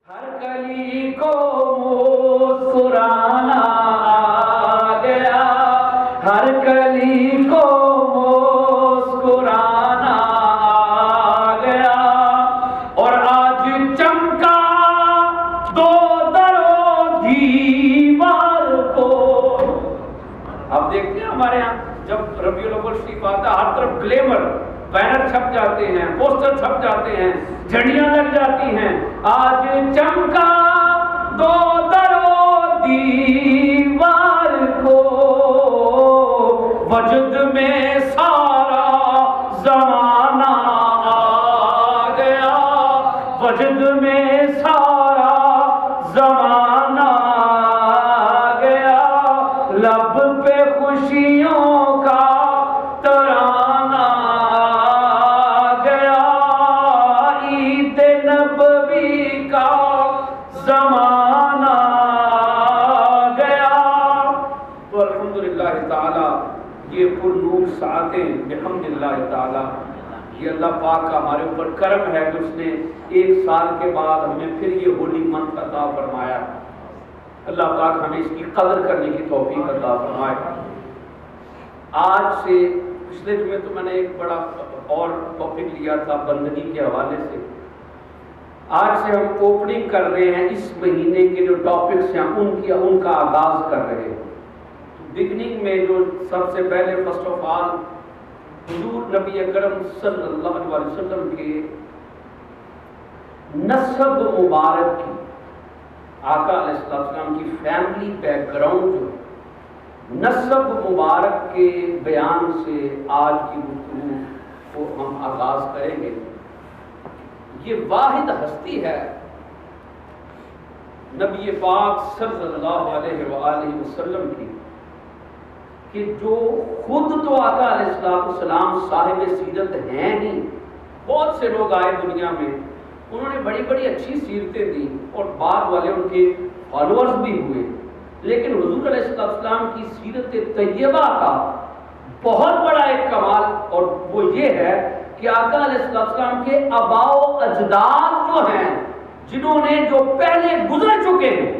ہر کلی کو مسکرانا آ گیا، ہر کلی کو مسکرانا آ گیا، اور آج چمکا دو در و دیوار کو۔ اب دیکھتے ہیں ہمارے یہاں جب ربیع الاول شریف آتا ہے، ہر طرف گلیمر، بینر چھپ جاتے ہیں، پوسٹر چھپ جاتے ہیں، جھنڈیاں لگ جاتی ہیں۔ آج چمکا دو در و دیوار کو، وجد میں سارا زمانہ آ گیا، وجد میں سارا زمانہ آ گیا، لب پہ خوشیوں کا ترانہ آ گیا، عید نبوی کا زمانہ آ گیا۔ تو الحمدللہ تعالی یہ پر نور ساعتیں بحمدللہ تعالی، یہ اللہ پاک کا ہمارے اوپر کرم ہے کہ اس نے ایک سال کے بعد ہمیں پھر یہ ہولی منتھ عطا فرمایا۔ اللہ پاک ہمیں اس کی قدر کرنے کی توفیق عطا فرمائے۔ آج سے پچھلے جمعے تو میں نے ایک بڑا اور ٹاپک لیا تھا بندگی کے حوالے سے، آج سے ہم اوپننگ کر رہے ہیں اس مہینے کے جو ٹاپکس ہیں ان کا آغاز کر رہے ہیں۔ بگننگ میں جو سب سے پہلے فرسٹ آف آل حضور نبی اکرم صلی اللہ علیہ وسلم کے نسب مبارک کی، آقا علیہ السلام کی فیملی بیک گراؤنڈ جو نسب مبارک کے بیان سے آج کی گفتگو کو ہم آغاز کریں گے۔ یہ واحد ہستی ہے نبی پاک صلی اللہ علیہ وآلہ وسلم کی کہ جو خود تو آقا علیہ السلام صاحب سیرت ہیں نہیں، بہت سے لوگ آئے دنیا میں، انہوں نے بڑی بڑی اچھی سیرتیں دی اور بعد والے ان کے فالورز بھی ہوئے، لیکن حضور علیہ السلام کی سیرت طیبہ کا بہت بڑا ایک کمال اور وہ یہ ہے کہ آقا علیہ السلام کے آباء و اجداد جو ہیں، جنہوں نے جو پہلے گزر چکے ہیں،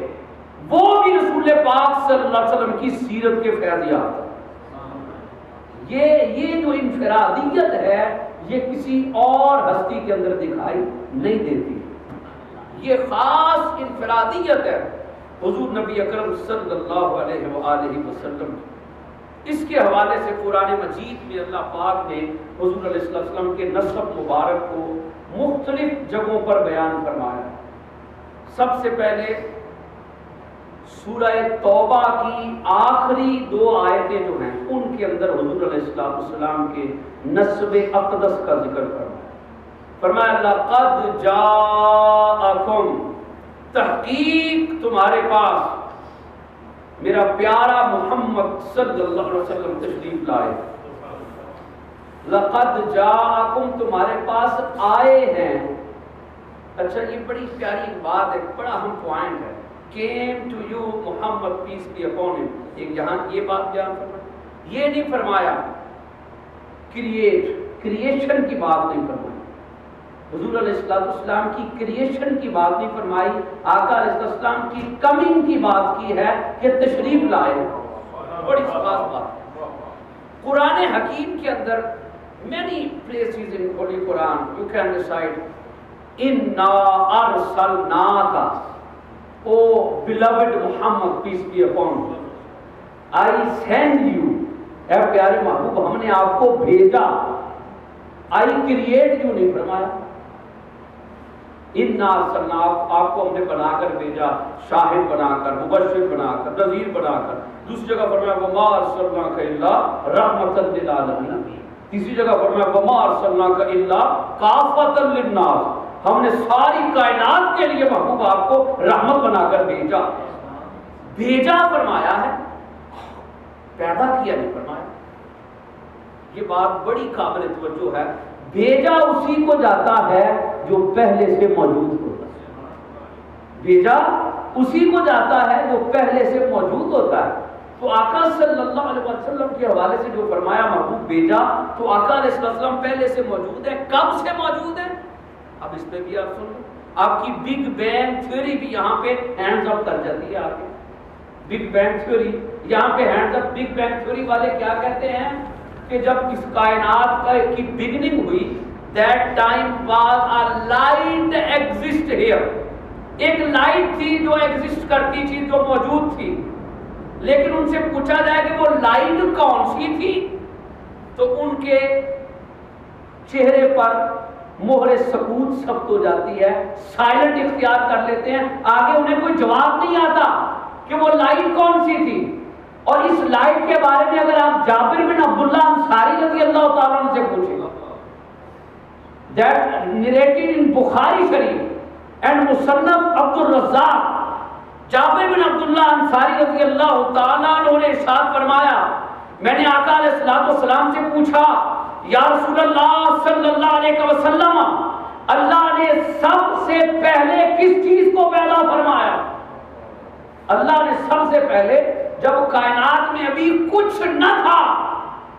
وہ بھی رسول پاک صلی اللہ علیہ وسلم کی سیرت کے فیض یافتہ۔ یہ جو انفرادیت ہے یہ کسی اور ہستی کے اندر دکھائی نہیں دیتی، یہ خاص انفرادیت ہے حضور نبی اکرم صلی اللہ علیہ وآلہ وسلم۔ اس کے حوالے سے قرآن مجید میں اللہ پاک نے حضور علیہ السلام کے نسب مبارک کو مختلف جگہوں پر بیان فرمایا۔ سب سے پہلے سورہ توبہ کی آخری 2 آیتیں جو ہیں ان کے اندر حضور علیہ السلام کے نسب اقدس کا ذکر فرمایا لَقَدْ جَاءَكُمْ، تحقیق تمہارے پاس میرا پیارا محمد صلی اللہ علیہ وسلم تشریف لائے۔ لَقَدْ جَاءَكُمْ، تمہارے پاس آئے ہیں۔ اچھا یہ بڑی پیاری بات ہے، بڑا اہم پوائنٹ ہے، came to you Muhammad peace be upon him۔ ایک جہاں یہ بات بیان فرمایا، یہ نہیں فرمایا کریشن کی بات نہیں فرمائی، حضور علیہ السلام کی کریشن کی بات نہیں فرمائی، آقا علیہ السلام کی کمنگ کی بات کی ہے کہ تشریف لائے۔ بڑی خاص بات قرآن حکیم کے اندر many places in Holy Quran you can recite inna arsalnaka، O beloved Muhammad peace be upon you، I send you، اے پیارے محبوب ہم نے آپ کو بھیجا، I create you نہیں فرمایا، اِنَّا أَرْسَلْنَاكَ، آپ کو ہم نے بنا کر بھیجا، شاہد بنا کر، مبشر بنا کر، نذیر بنا کر۔ دوسری جگہ فرمایا وَمَا أَرْسَلْنَاكَ إِلَّا رَحْمَةً لِلْعَالَمِينَ، تیسری جگہ فرمایا وَمَا أَرْسَلْنَاكَ إِلَّا كَافَةً لِلنَّاسِ، ہم نے ساری کائنات کے لیے محبوب آپ کو رحمت بنا کر بھیجا۔ بھیجا فرمایا ہے، پیدا کیا نہیں فرمایا۔ یہ بات بڑی قابل توجہ ہے، بھیجا اسی کو جاتا ہے جو پہلے سے موجود ہوتا ہے، بھیجا اسی کو جاتا ہے جو پہلے سے موجود ہوتا ہے۔ تو آقا صلی اللہ علیہ وسلم کے حوالے سے جو فرمایا محبوب بھیجا، تو آقا علیہ السلام پہلے سے موجود ہے۔ کب سے موجود ہے؟ اب اس پہ بھی آپ سن لو، آپ کی بگ بینگ تھیوری بھی یہاں پہ ہینڈز اپ کر جاتی ہے آگے. بگ بینگ تھیوری یہاں پہ ہینڈز اپ. بگ بینگ تھیوری والے کیا کہتے ہیں کہ جب اس کائنات کی بگننگ ہوئی, that time was a light exist here. ایک لائٹ تھی جو ایگزسٹ کرتی تھی, جو موجود تھی, لیکن ان سے پوچھا جائے کہ وہ لائٹ کون سی تھی تو ان کے چہرے پر مہر سکوت ثبت ہو جاتی ہے, سائلنٹ اختیار کر لیتے ہیں. آگے انہیں کوئی جواب نہیں آتا کہ وہ لائٹ کون سی تھی. اور اس لائٹ کے بارے میں اگر آپ جابر بن عبداللہ انصاری رضی اللہ تعالیٰ عنہ سے پوچھیں, that narrated in Bukhari Sharif and مصنف عبد الرزاق, جابر بن عبداللہ انصاری رضی اللہ تعالیٰ عنہ نے ارشاد فرمایا, میں نے آقا علیہ الصلوۃ والسلام سے پوچھا یا رسول اللہ صلی اللہ علیہ وسلم, اللہ نے سب سے پہلے کس چیز کو پیدا فرمایا؟ اللہ نے سب سے پہلے جب کائنات میں ابھی کچھ نہ تھا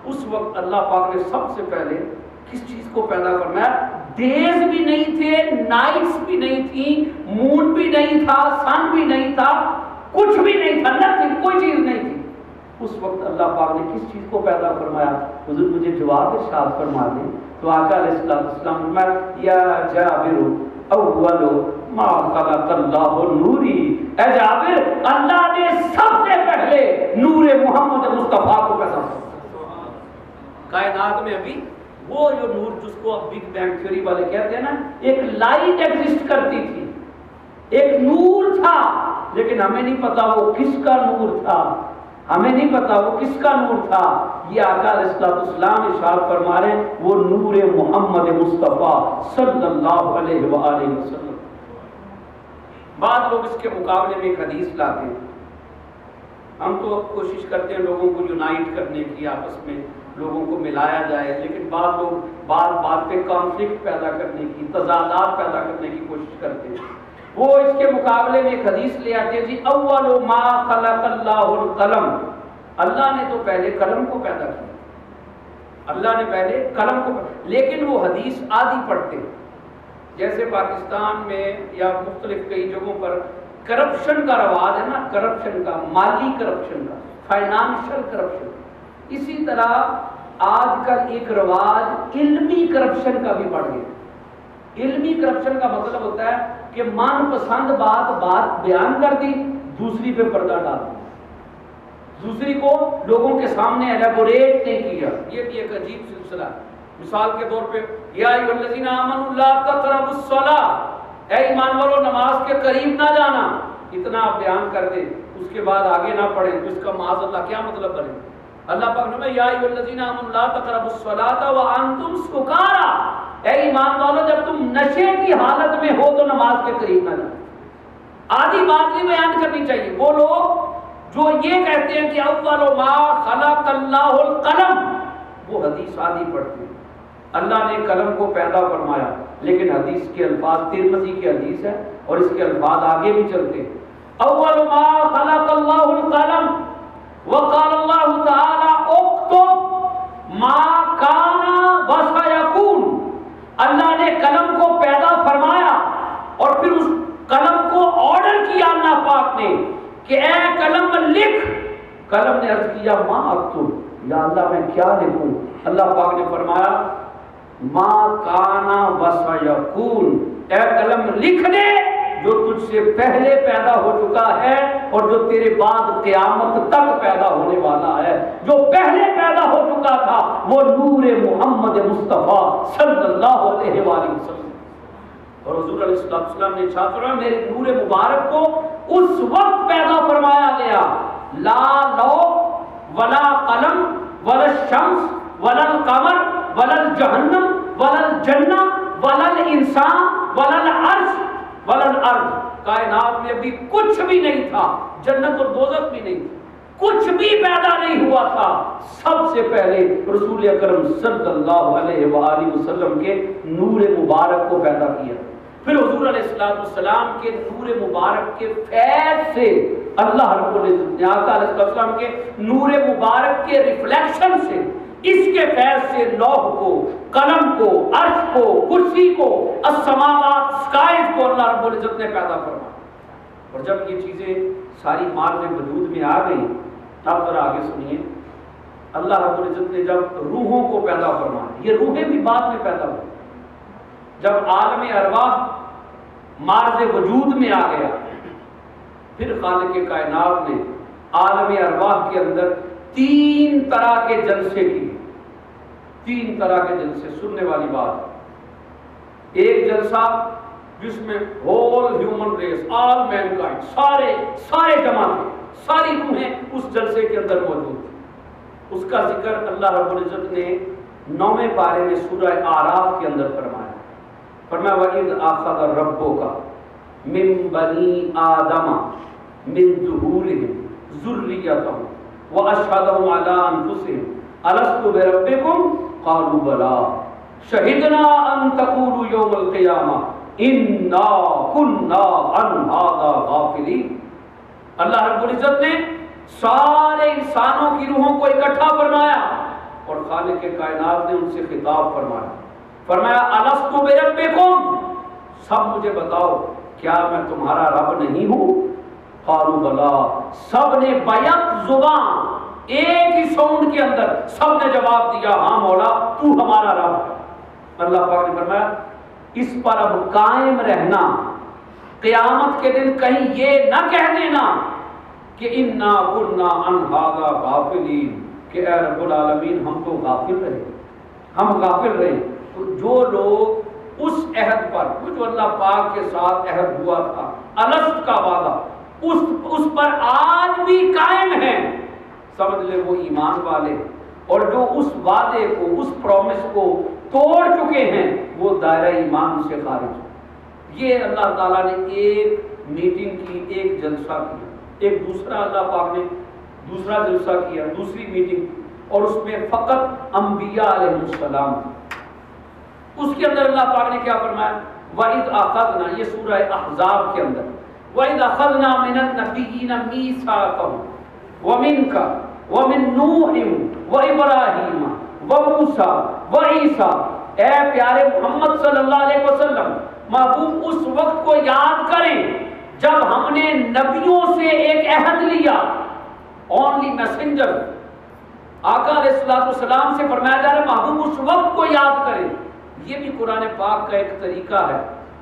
اس وقت اللہ پاک نے سب سے پہلے کس چیز کو پیدا فرمایا؟ ڈیز بھی نہیں تھے, نائٹس بھی نہیں تھی, مون بھی نہیں تھا, سن بھی نہیں تھا, کچھ بھی نہیں تھا, نتھنگ, کوئی چیز نہیں تھی. اس وقت اللہ پاک نے کس چیز کو پیدا فرمایا؟ حضور مجھے جواب ارشاد فرما دیں. تو آقا علیہ السلام فرمایا یا جابر اول ما خلق اللہ نوری, اے جابر اللہ نے سب سے پہلے نور محمد مصطفیٰ کو پیدا فرمایا. کائنات میں ابھی وہ جو نور جس کو اب بگ بینگ تھیوری والے کہتے ہیں نا, ایک لائٹ ایگزسٹ کرتی تھی, ایک نور تھا, لیکن ہمیں نہیں پتا وہ کس کا نور تھا, ہمیں نہیں پتا وہ کس کا نور تھا. یہ آقا علیہ السلام ارشاد فرما رہے ہیں وہ نور محمد مصطفیٰ صلی اللہ علیہ وآلہ وسلم. بعض لوگ اس کے مقابلے میں ایک حدیث لاتے ہیں. ہم تو کوشش کرتے ہیں لوگوں کو یونائٹ کرنے کی, آپس میں لوگوں کو ملایا جائے, لیکن بعض لوگ بات پہ کانفلکٹ پیدا کرنے کی, تضادات پیدا کرنے کی کوشش کرتے ہیں. وہ اس کے مقابلے میں ایک حدیث لے آتے ہیں جی اول ما خلق اللہ القلم, اللہ نے تو پہلے قلم کو پیدا کیا, اللہ نے پہلے قلم کو, لیکن وہ حدیث آدھی پڑھتے ہیں. جیسے پاکستان میں یا مختلف کئی جگہوں پر کرپشن کا رواج ہے نا, کرپشن کا, مالی کرپشن کا, فائنانشل کرپشن, اسی طرح آج کل ایک رواج علمی کرپشن کا بھی بڑھ گیا. علمی کرپشن کا مطلب ہوتا ہے کہ من پسند بات بیان کر دی, دوسری پہ پردہ ڈال دی, دوسری کو لوگوں کے سامنے ایلیبوریٹ نہیں کیا. یہ بھی ایک عجیب سلسلہ ہے. مثال کے طور پہ یا ایھا الذین آمنوا لا تقربوا الصلاۃ, اے ایمان والو نماز کے قریب نہ جانا, اتنا آپ بیان کر دیں, اس کے بعد آگے نہ پڑھیں تو اس کا معاذ اللہ کیا مطلب بنے؟ اللہ پاک نے یا ایھا الذین آمنوا لا تقربوا الصلاۃ وانتم سکارا, اے ایمان والو جب تم نشے کی حالت میں ہو تو نماز کے قریب نہ جاؤ. آدھی بات نہیں بیان کرنی چاہیے. وہ لوگ جو یہ کہتے ہیں کہ اول ما خلق اللہ القلم, وہ حدیث آدھی پڑھتے ہیں. اللہ نے قلم کو پیدا فرمایا, لیکن حدیث کے الفاظ ترمذی کی حدیث ہے اور اس کے الفاظ آگے بھی چلتے ہیں. اول ما خلق اللہ القلم وقال اللہ تعالی اکتب ما کان وسیکون, اللہ نے قلم کو پیدا فرمایا اور پھر اس قلم کو آرڈر کیا اللہ پاک نے کہ اے قلم لکھ. قلم نے عرض کیا ما اکتب, یا اللہ میں کیا لکھوں؟ اللہ پاک نے فرمایا ما کانا وسیکون, اے قلم لکھ دے جو تجھ سے پہلے پیدا ہو چکا ہے اور جو تیرے بعد قیامت تک پیدا ہونے والا ہے. جو پہلے پیدا ہو چکا تھا وہ نور محمد مصطفیٰ صلی اللہ علیہ وآلہ وسلم. اور حضور علیہ السلام نے ارشاد فرمایا میرے نور مبارک کو اس وقت پیدا فرمایا گیا لا لو ولا قلم ولا الشمس ولا القمر ولا الجہنم ولا الجنہ ولا الانسان ولا العرش ولا الارض. کائنات میں ابھی کچھ بھی نہیں تھا, جنت اور دوزخ بھی نہیں تھی, کچھ بھی پیدا نہیں ہوا تھا. سب سے پہلے رسول اکرم صلی اللہ علیہ وآلہ وسلم کے نور مبارک کو پیدا کیا. پھر حضور علیہ السلام کے نور مبارک کے فیض سے اللہ رب العزت نے آقا علیہ السلام کے نور مبارک کے ریفلیکشن سے، اس کے فیض سے لوح کو، قلم کو، عرش کو، کرسی کو، السماوات سکائز کو اللہ رب العزت نے پیدا فرمایا۔ اور جب یہ چیزیں ساری مارز وجود میں آ گئی، تب ذرا آگے سنیے، اللہ رب العزت نے جب روحوں کو پیدا فرمایا، یہ روحیں بھی بعد میں پیدا ہوئی، جب عالم ارواح مارز وجود میں آ گیا، پھر خالق کائنات نے عالم ارواح کے اندر 3 طرح کے جلسے کیے، 3 طرح کے جلسے، سننے والی بات۔ ایک جلسہ جس میں ہول ہیومن ریس، آل مین کائنڈ، سارے جمع تھے، ساری روحیں اس جلسے کے اندر موجود تھیں۔ اس کا ذکر اللہ رب العزت نے 9ویں پارے میں سورہ اعراف کے اندر فرمایا۔ فرمایا وَإِذْ أَخَذَ رَبُّكَ مِن بَنِي آدَمَ مِن ظُهُورِهِمْ ذُرِّيَّتَهُمْ وَأَشْهَدَهُمْ عَلَىٰ أَنفُسِهِمْ أَلَسْتُ بِرَبِّكُمْ قَالُوا بَلَىٰ شَهِدْنَا أَن تَقُولُوا يَوْمَ الْقِيَامَةِ إِنَّا كُنَّا عَنْ هَٰذَا غَافِلِينَ۔ اللہ رب العزت نے سارے انسانوں کی روحوں کو اکٹھا فرمایا اور خالق کائنات نے ان سے خطاب فرمایا، فرمایا الستُ بربکم، سب مجھے بتاؤ کیا میں تمہارا رب نہیں ہوں؟ قالوا بلا، سب نے بیک زبان ایک ہی ساؤنڈ کے اندر سب نے جواب دیا ہاں مولا تو ہمارا رب ہے۔ اللہ پاک نے فرمایا اس پر اب قائم رہنا، قیامت کے دن کہیں یہ نہ کہہ دینا کہ انا کنا عن ھذا غافلین، کہ اے رب العالمین ہم تو غافل رہے، ہم غافل رہے۔ تو جو لوگ اس عہد پر، جو اللہ پاک کے ساتھ عہد ہوا تھا، الست کا وعدہ، اس پر آج بھی قائم ہیں، سمجھ لے وہ ایمان والے، اور جو اس وعدے کو، اس پرومس کو توڑ چکے ہیں وہ دائرہ ایمان سے خارج ہیں۔ یہ اللہ تعالیٰ نے ایک میٹنگ کی، ایک جلسہ کیا، ایک دوسرا اللہ پاک نے دوسرا جلسہ کیا، دوسری میٹنگ، اور اس میں فقط انبیاء علیہ السلام۔ اس کے اندر اللہ پاک نے کیا فرمایا؟ وَإِذْ أَخَذْنَا، یہ سورہ احزاب کے اندر، وَإِذْ أَخَذْنَا مِنَ النَّبِيِّينَ مِيثَاقَهُمْ وَمِنْكَ وَمِن نُوحٍ وَإِبْرَاهِيمَ وَمُوسَىٰ وَعِیسَىٰ۔ اے پیارے محمد صلی اللہ علیہ وسلم، محبوب اس وقت کو یاد کریں جب ہم نے نبیوں سے ایک عہد لیا، اونلی میسنجر، آقا علیہ السلام سے فرمایا جا رہا ہے محبوب اس وقت کو یاد کریں۔ یہ بھی قرآن پاک کا ایک طریقہ ہے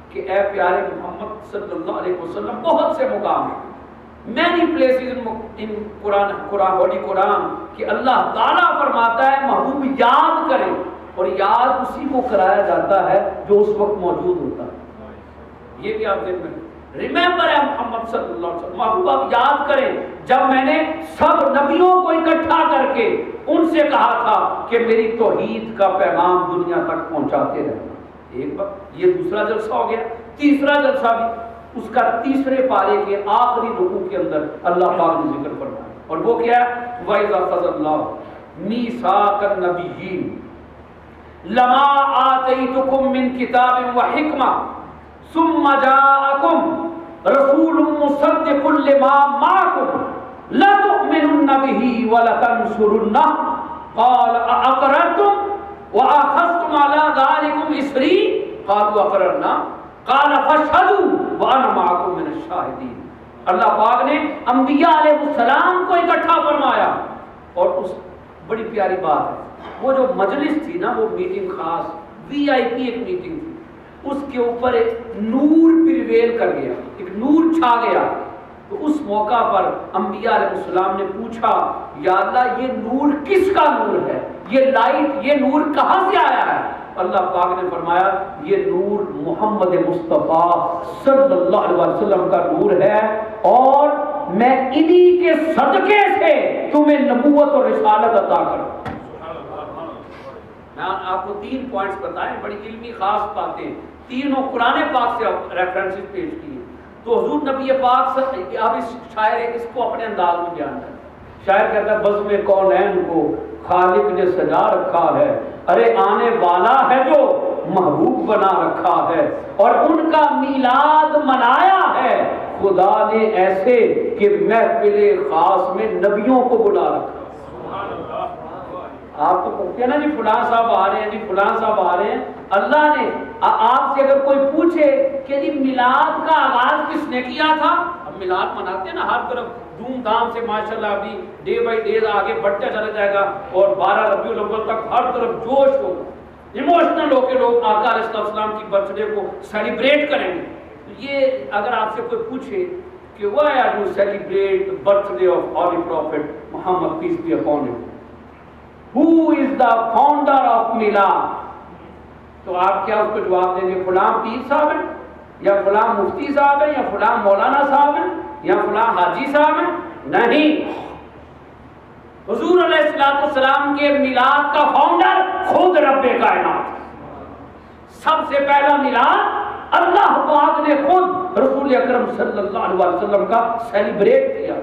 کہ اے پیارے محمد صلی اللہ علیہ وسلم، بہت سے مقام ہیں، many places in قرآن ہولی قرآن کہ اللہ تعالیٰ فرماتا ہے محبوب یاد کریں، اور یاد اسی کو کرایا جاتا ہے جو اس وقت موجود ہوتا ہے۔ یہ بھی آپ دیکھ میں ریمیمبر ہے محمد صلی اللہ علیہ وسلم، محبوب آپ یاد کریں جب میں نے سب نبیوں کو اکٹھا کر کے ان سے کہا تھا کہ میری توحید کا پیغام دنیا تک پہنچاتے رہنا۔ ایک بار یہ دوسرا جلسہ ہو گیا۔ تیسرا جلسہ بھی اس کا تیسرے پارے کے آخری رکوع کے اندر اللہ پاک نے ذکر فرمایا، اور وہ کیا ہے؟ وَإِذَا أَخَذَ اللَّهُ مِيثَاقَ النَّبِيِّينَ لَمَا آتَيْتُكُم مِّن كِتَابٍ وَحِكْمَةٍ ثُمَّ جَاءَكُم رَّسُولٌ مُّصَدِّقٌ لِّمَا مَعَكُمْ لَتُؤْمِنُنَّ بِهِ وَلَتَنصُرُنَّهُ قَالَ أَأَقْرَرْتُمْ وَأَخَذْتُمْ عَلَىٰ ذَٰلِكُمْ إِصْرِي قَالُوا أَقْرَرْنَا قَالَ فَاشْهَدُوا وَأَنَا مَعَكُم مِّنَ الشَّاهِدِينَ۔ اللہ پاک نے انبیاء علیہ السلام کو اکٹھا فرمایا، اور اس بڑی پیاری بات ہے، وہ جو مجلس تھی نا، وہ میٹنگ خاص VIP ایک میٹنگ تھی، اس کے اوپر ایک نور پریویل کر گیا، ایک نور چھا گیا۔ تو اس موقع پر انبیاء علیہ السلام نے پوچھا یا اللہ یہ نور کس کا نور ہے، یہ لائٹ، یہ نور کہاں سے آیا ہے؟ اللہ پاک نے فرمایا یہ نور محمد مصطفیٰ صلی اللہ علیہ وسلم کا نور ہے، اور میں انہی کے صدقے سے تمہیں نبوت اور رسالت عطا کروں۔ میں آپ کو 3 پوائنٹس بتائیں، بڑی علمی خاص باتیں، تینوں قرآن پاک سے ریفرنسز پیش کیے۔ تو حضور نبی پاک سے اب اس شاعر اس کو اپنے انداز میں بیان کریں۔ شاعر کہتا ہے بزم کونین کو خالق نے سجا رکھا ہے، ارے آنے والا ہے جو محبوب بنا رکھا ہے اور ان کا میلاد منایا ہے خدا نے ایسے کہ محفل خاص میں نبیوں کو بلا رکھا۔ آپ تو کہتے ہیں نا جی فلاں صاحب آ رہے ہیں، جی فلاں صاحب آ رہے ہیں، اللہ نے آپ سے اگر کوئی پوچھے کہ جی میلاد کا آغاز کس نے کیا تھا، ہم میلاد مناتے ہیں نا ہر طرف دھوم دھام سے، ماشاءاللہ ابھی ڈے بائی ڈے آگے بڑھتا چلا جائے گا اور 12 ربیع الاول تک ہر طرف جوش ہو، ایموشنل ہو کے لوگ آقا علیہ السلام کی برتھ ڈے کو سیلیبریٹ کریں گے۔ یہ اگر آپ سے کوئی پوچھے کہ why are you celebrate the birthday of Holy Prophet Muhammad peace be upon him, who is the founder of میلاد، تو آپ کیا اس کو جواب دیں گے فلاں پیر صاحب ہیں یا فلاں مفتی صاحب ہیں یا فلاں مولانا صاحب ہیں یا فلاں حاجی صاحب ہیں؟ نہیں، حضور علیہ السلام کے میلاد کا فاؤنڈر خود رب کائنات۔ سب سے پہلا میلاد اللہ پاک نے خود رسول اکرم صلی اللہ علیہ وسلم کا سیلیبریٹ کیا۔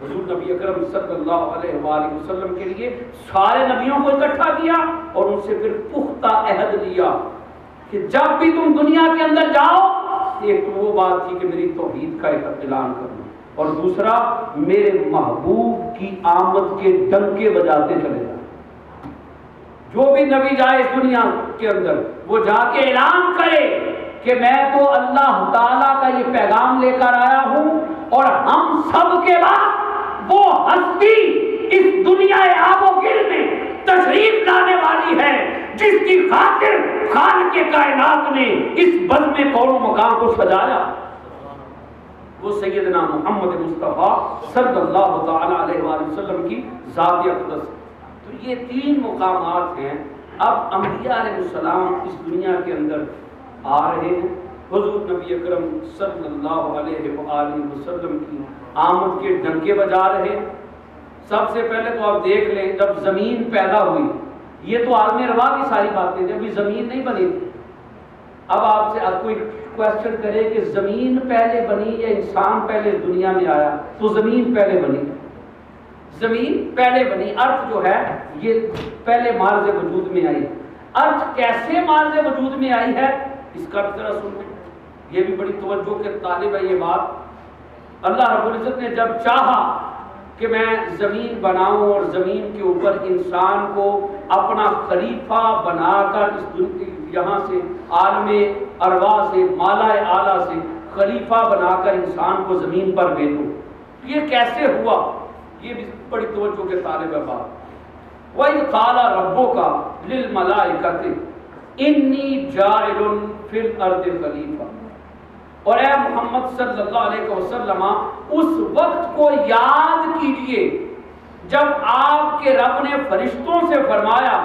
حضور نبی اکرم صلی اللہ علیہ وآلہ وسلم کے لیے سارے نبیوں کو اکٹھا کیا اور ان سے پھر پختہ عہد لیا کہ جب بھی تم دنیا کے اندر جاؤ، ایک تو وہ بات تھی کہ میری توحید کا ایک اعلان کرنا، اور دوسرا میرے محبوب کی آمد کے ڈنکے بجاتے چلے جائیں۔ جو بھی نبی جائے اس دنیا کے اندر وہ جا کے اعلان کرے کہ میں تو اللہ تعالیٰ کا یہ پیغام لے کر آیا ہوں اور ہم سب کے بعد وہ ہستی اس دنیا آب و گل میں تشریف لانے والی ہے جس کی خاطر خالق کائنات نے اس بزم کون و مکان کو سجایا، وہ سیدنا محمد مصطفیٰ صلی اللہ تعالیٰ علیہ وآلہ وسلم کی ذات اقدس۔ تو یہ 3 مقامات ہیں۔ اب انبیاء علیہ السلام اس دنیا کے اندر آ رہے ہیں، حضور نبی اکرم صلی اللہ علیہ وآلہ وسلم کی آمد کے ڈنکے بجا رہے ہیں۔ سب سے پہلے تو آپ دیکھ لیں جب زمین پیدا ہوئی، یہ تو عالم روا کی ساری باتیں جب یہ زمین نہیں بنی تھی۔ اب آپ سے کوئی کوشچن کرے کہ زمین پہلے بنی یا انسان پہلے دنیا میں آیا، تو زمین پہلے بنی، زمین پہلے بنی۔ ارتھ جو ہے یہ پہلے مارز وجود میں آئی۔ ارتھ کیسے مارز وجود میں آئی ہے اس کا بھی ذرا سن لیں، یہ بھی بڑی توجہ کے طالب ہے یہ بات۔ اللہ رب العزت نے جب چاہا کہ میں زمین بناؤں اور زمین کے اوپر انسان کو اپنا خلیفہ بنا کر اس یہاں سے عالم ارواح سے مالا اعلیٰ سے خلیفہ بنا کر انسان کو زمین پر بھیجوں، یہ کیسے ہوا، یہ بھی بڑی توجہ کے طالب ہے بات۔ وَإِذْ قَالَ رَبُّكَ لِلْمَلَائِكَةِ إِنِّي جَاعِلٌ فِي الْأَرْضِ خَلِيفَةً، اور اے محمد صلی اللہ علیہ وسلم اس وقت کو یاد کیجئے جب آپ کے رب نے فرشتوں سے فرمایا،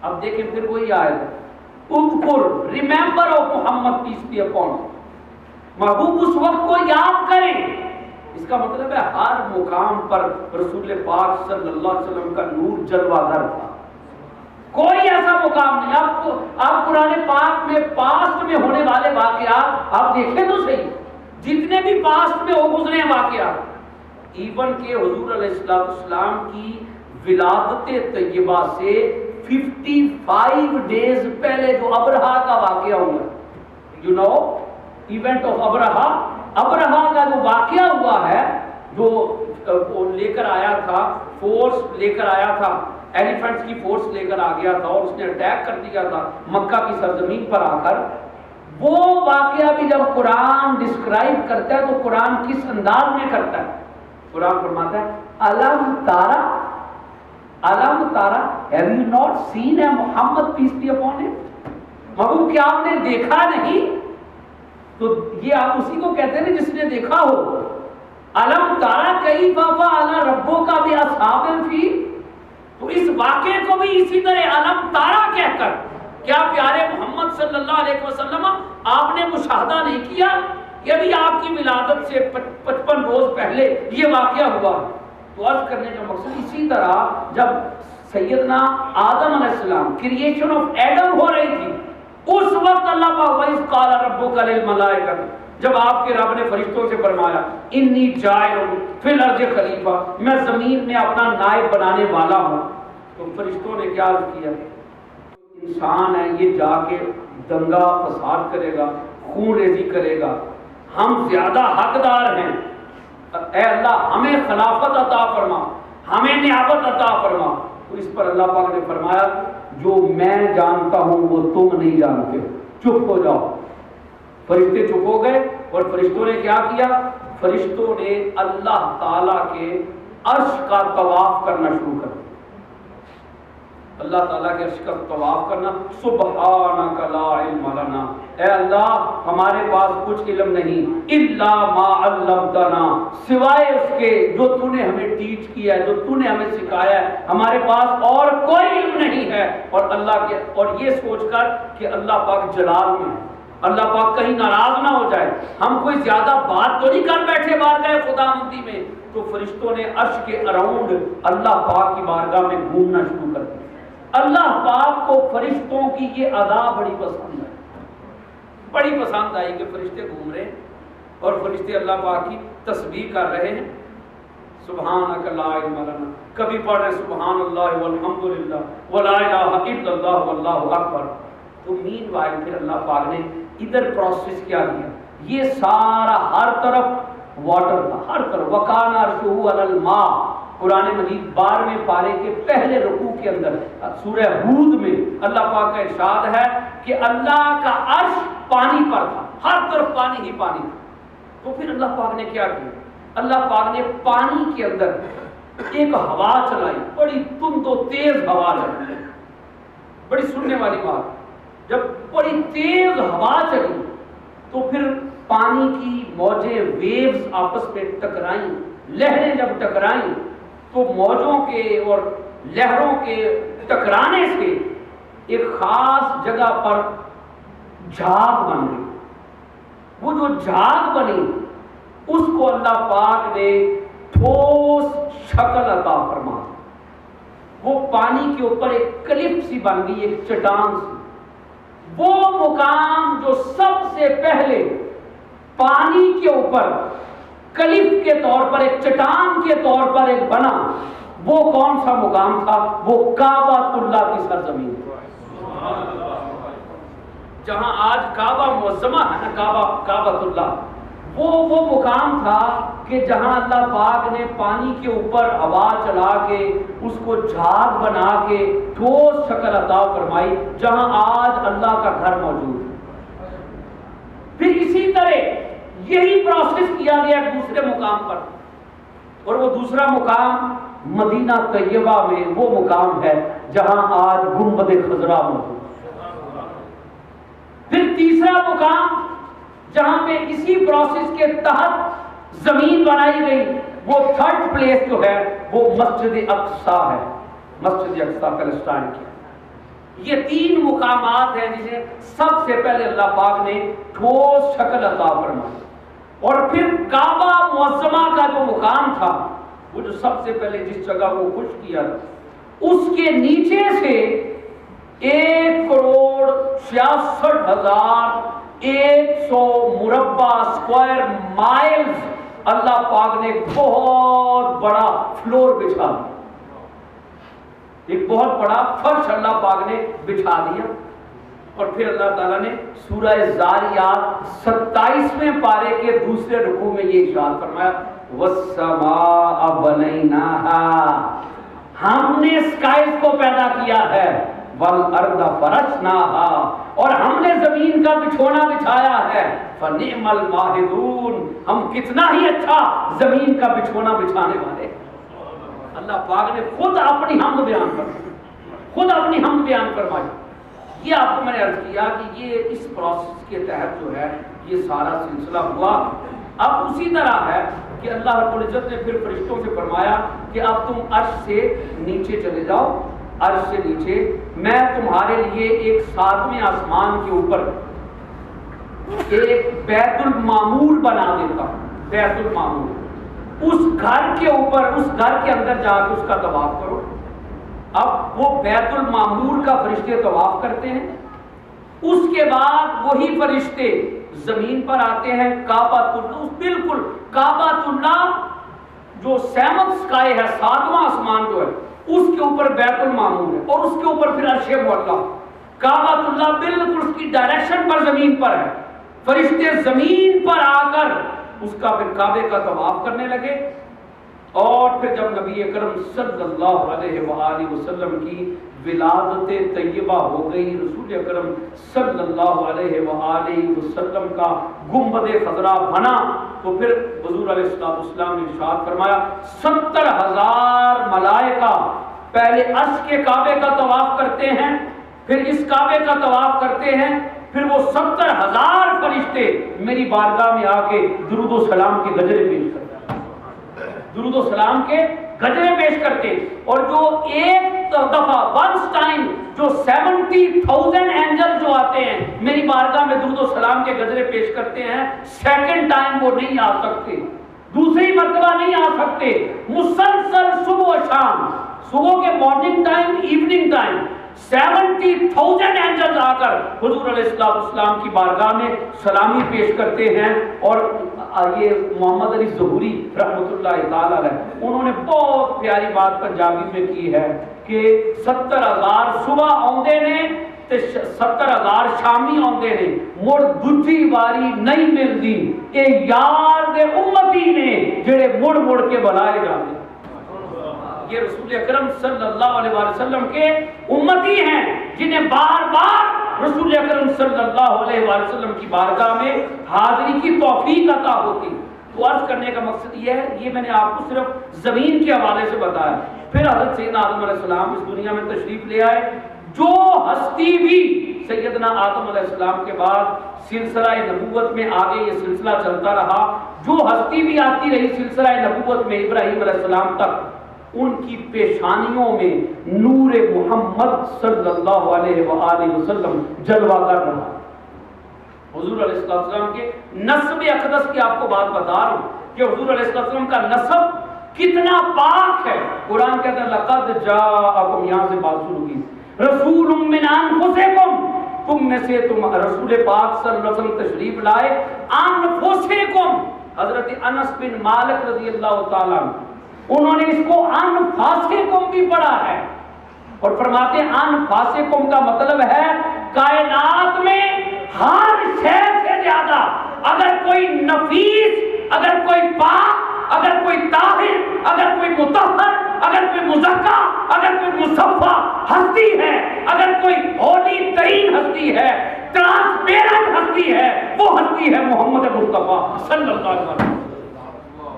اب دیکھیں پھر وہی آیت، اذکر remember of Muhammad peace be upon, محبوب اس وقت کو یاد کریں۔ اس کا مطلب ہے ہر مقام پر رسول پاک صلی اللہ علیہ وسلم کا نور جلوہ گر تھا، کوئی ایسا مقام نہیں۔ آپ قرآن پاک میں پاسٹ میں ہونے والے واقعات آپ دیکھیں تو صحیح، جتنے بھی پاسٹ میں ہو گزرے ہیں واقعات، ایون کہ حضور علیہ السلام کی ولادت طیبہ سے 55 ڈیز پہلے جو ابرہا کا واقعہ ہوا، یو نو ایونٹ آف ابرہا، ابرہا کا جو واقعہ ہوا ہے، جو لے کر آیا تھا فورس، لے کر آیا تھا ایلیفنٹس کی فورس لے کر آ گیا تھا اور اس نے اٹیک کر دیا تھا مکہ کی سرزمین پر آ کر، وہ واقعہ بھی جب قرآن ڈسکرائب کرتا ہے تو قرآن کس انداز میں کرتا ہے؟ قرآن فرماتا ہے الم تارا، الم تارا، have you not seen a Muhammad peace be upon ہم، محبوب کیا آپ نے دیکھا نہیں؟ تو یہ آپ اسی کو کہتے ہیں جس نے دیکھا ہو۔ الم تارا کیف فعل ربک باصحاب الفیل، تو اس واقعے کو بھی اسی طرح الم تارا کہہ کر، کیا پیارے محمد صلی اللہ علیہ وسلم آپ نے مشاہدہ نہیں کیا کہ ابھی آپ کی ولادت سے 55 روز پہلے یہ واقعہ ہوا؟ تو عرض کرنے کا مقصد اسی طرح جب سیدنا آدم علیہ السلام کریشن آف ایڈم ہو رہی تھی، اس وقت اللہ پاک وَإِذْ قَالَ رَبُّكَ لِلْمَلَائِكَةِ، جب آپ کے رب نے فرشتوں سے فرمایا انی جاعل فی الارض خلیفہ، میں زمین میں اپنا نائب بنانے والا ہوں، تو فرشتوں نے کیا عرض کیا؟ انسان ہے یہ جا کے دنگا فساد کرے گا، خون ریزی کرے گا، ہم زیادہ حقدار ہیں، اے اللہ ہمیں خلافت عطا فرما، ہمیں نیابت عطا فرما. تو اس پر اللہ پاک نے فرمایا جو میں جانتا ہوں وہ تم نہیں جانتے، چپ ہو جاؤ. فرشتے چپ ہو گئے اور فرشتوں نے کیا کیا؟ فرشتوں نے اللہ تعالیٰ کے عرش کا طواف کرنا شروع کر دیا. اللہ تعالیٰ کے عرش کا طواف کرنا. سبحانک لا علم لنا، اے اللہ ہمارے پاس کچھ علم نہیں، الا ما علمتنا، سوائے اس کے جو تو نے ہمیں ٹیچ کیا ہے، جو تو نے ہمیں سکھایا ہے، ہمارے پاس اور کوئی علم نہیں ہے. اور اللہ کے اور یہ سوچ کر کہ اللہ پاک جلال میں ہے، اللہ پاک کہیں ناراض نہ ہو جائے، ہم کوئی زیادہ بات تو نہیں کر بیٹھے بارگاہ خدا مندی میں. تو فرشتوں نے عرش کے اراؤنڈ اللہ پاک کی بارگاہ میں گھومنا شروع کر دیا. اللہ پاک کو فرشتوں کی یہ ادا بڑی پسند ہے، بڑی پسند آئی کہ فرشتے گھوم رہے ہیں اور فرشتے اللہ پاک کی تسبیح کر رہے ہیں. سبحانک لا علم لنا، کبھی پڑھ رہے سبحان اللہ والحمدللہ ولا الہ الا اللہ واللہ اکبر. تو مین وائل پھر اللہ پاک نے ادھر پروسیس کیا کیا، یہ سارا ہر طرف واٹر تھا، ہر طرف. وکان عرشہ علی الماء، قرآن مجید 12ویں پارے کے پہلے رکوع کے اندر سورہ ہود میں اللہ پاک کا ارشاد ہے کہ اللہ کا عرش پانی پر تھا، ہر طرف پانی ہی پانی تھا. تو پھر اللہ پاک نے کیا کیا؟ اللہ پاک نے پانی کے اندر ایک ہوا چلائی، بڑی تند و تیز ہوا چلائی. بڑی سننے والی بات، جب بڑی تیز ہوا چلی تو پھر پانی کی موجیں، ویوز آپس میں ٹکرائیں، لہریں جب ٹکرائیں تو موجوں کے اور لہروں کے ٹکرانے سے ایک خاص جگہ پر جھاگ بن گئی. وہ جو جھاگ بنی اس کو اللہ پاک نے ٹھوس شکل عطا فرما. وہ پانی کے اوپر ایک کلف سی بن گئی، ایک چٹان سی. وہ مقام جو سب سے پہلے پانی کے اوپر کلف کے طور پر، ایک چٹان کے طور پر ایک بنا، وہ کون سا مقام تھا؟ وہ کعبۃ اللہ کی سرزمین، جہاں آج کعبہ معظمہ ہے نا، کعبۃ اللہ. وہ مقام تھا کہ جہاں اللہ پاک نے پانی کے اوپر ہوا چلا کے اس کو جھاگ بنا کے ٹھوس شکل عطا فرمائی، جہاں آج اللہ کا گھر موجود ہے. پھر اسی طرح یہی پروسیس کیا گیا دوسرے مقام پر، اور وہ دوسرا مقام مدینہ طیبہ میں وہ مقام ہے جہاں آج گنبد خضرا موجود ہے. پھر تیسرا مقام جہاں پہ اسی پروسیس کے تحت زمین بنائی گئی، وہ تھرڈ پلیس جو ہے وہ مسجد اقصیٰ ہے، مسجد اقصیٰ فلسطین کی. یہ تین مقامات ہیں جسے سب سے پہلے اللہ پاک نے ٹھوس شکل عطا فرمائی. اور پھر کعبہ معظمہ کا جو مقام تھا، وہ جو سب سے پہلے جس جگہ کو خوش کیا تھا، اس کے نیچے سے 1,66,100 مربع اسکوائر مائلز اللہ پاک نے بہت بڑا فلور بچھا دیا، ایک بہت بڑا فرش اللہ پاک نے بچھا دیا. اور پھر اللہ تعالیٰ نے سورہ زاریات 27ویں پارے کے دوسرے رکوع میں یہ ارشاد فرمایا، وَالسَّمَاءَ بَنَيْنَاهَا، ہم نے اسکائز کو پیدا کیا ہے، وَالْأَرْضَ فَرَشْنَاهَا، اور ہم نے زمین کا بچھونا بچھایا ہے، فَنِعْمَ الْمَاهِدُونَ، ہم کتنا ہی اچھا زمین کا بچھونا بچھانے والے. اللہ پاک نے خود اپنی حمد بیان فرمائی، خود اپنی حمد بیان فرمائی. یہ آپ کو میں نے عرض کیا کہ یہ اس پروسیس کے تحت جو ہے یہ سارا سلسلہ ہوا. اب اسی طرح ہے کہ اللہ رب العزت نے پھر فرشتوں سے فرمایا کہ اب تم عرش سے نیچے چلے جاؤ، عرش سے نیچے میں تمہارے لیے ایک 7ویں آسمان کے اوپر ایک بیت المعمور بنا دیتا ہوں. بیت المعمور، اس گھر کے اوپر، اس گھر کے اندر جا کے اس کا طواف کرو. اب وہ بیت المعمور کا فرشتے طواف کرتے ہیں، اس کے بعد وہی فرشتے زمین پر آتے ہیں. کعبۃ اللہ، بالکل کعبۃ اللہ جو 7th سکائی ہے، 7واں آسمان جو ہے، اس کے اوپر بیت المعمور ہے، اور اس کے اوپر پھر عرش معلیٰ. کعبۃ اللہ بالکل اس کی ڈائریکشن پر زمین پر ہے. فرشتے زمین پر آ کر اس کا پھر کعبے کا طواف کرنے لگے. اور پھر جب نبی اکرم صلی اللہ علیہ وآلہ وسلم کی ولادت طیبہ ہو گئی، رسول اکرم صلی اللہ علیہ وآلہ وسلم کا گنبد خضرا بنا، تو پھر حضور علیہ السلام نے ارشاد فرمایا 70,000 ملائکہ پہلے عرش کے کعبے کا طواف کرتے ہیں، پھر اس کعبے کا طواف کرتے ہیں، پھر وہ 70,000 فرشتے میری بارگاہ میں آ کے درود و سلام کے گجرے پیش کرتے ہیں، درود و سلام کے گجرے پیش کرتے. اور جو ایک دفعہ ونس ٹائم جو 70,000 اینجل جو آتے ہیں میری بارگاہ میں درود و سلام کے گجرے پیش کرتے ہیں، سیکنڈ ٹائم وہ نہیں آ سکتے، دوسری مرتبہ نہیں آ سکتے. مسلسل صبح و شام، صبح کے morning time, evening time 70,000 angels آ کر حضور علیہ السلام کی بارگاہ میں سلامی پیش کرتے ہیں. اور یہ محمد علی ظہوری رحمۃ اللہ تعالی علیہ انہوں نے بہت پیاری بات پنجابی میں کی ہے کہ 70,000 صبح آؤندے نے تے 70,000 شامی آؤندے نے، مڑ دوجی واری نہیں ملدی، اے یار دے امتی نے جڑے مڑ مڑ کے بلائے جاتے. یہ رسول اکرم صلی اللہ علیہ وسلم کے امتی ہیں جنہیں بار بار رسول اکرم صلی اللہ علیہ وسلم کی بارگاہ میں حاضری کی توفیق عطا ہوتی. تو عرض کرنے کا مقصد یہ ہے، یہ میں نے آپ کو صرف زمین کے حوالے سے بتایا. پھر حضرت سیدنا آدم علیہ السلام اس دنیا میں تشریف لے آئے. جو ہستی بھی سیدنا آدم علیہ السلام کے بعد سلسلہ نبوت میں آگے یہ سلسلہ چلتا رہا، جو ہستی بھی آتی رہی سلسلہ نبوت میں ابراہیم علیہ السلام تک، ان کی پیشانیوں میں نور محمد صلی اللہ علیہ وآلہ وسلم جلوہ کر رہا. حضور علیہ السلام کے نسب اقدس کی آپ کو بات بتا رہا ہوں کہ حضور علیہ السلام کا نسب کتنا پاک ہے. قرآن کہتا ہے لقد جاءکم، یہاں سے بات شروع کی، رسول من انفسکم، تم میں سے تم رسول پاک صلی اللہ علیہ وسلم تشریف لائے. انفسکم، حضرت انس بن مالک رضی اللہ تعالیٰ انہوں نے اس کو انفاسکم بھی پڑھا ہے اور فرماتے ہیں انفاسکم کا مطلب ہے کائنات میں ہر شے سے زیادہ اگر کوئی نفیس، اگر کوئی پاک، اگر کوئی طاہر، اگر کوئی مطہر، اگر کوئی مزکا، اگر کوئی مصفا ہستی ہے، اگر کوئی ہولی ترین ہستی ہے، ٹرانسپیرنٹ ہستی ہے، وہ ہستی ہے محمد مصطفیٰ صلی اللہ علیہ وسلم.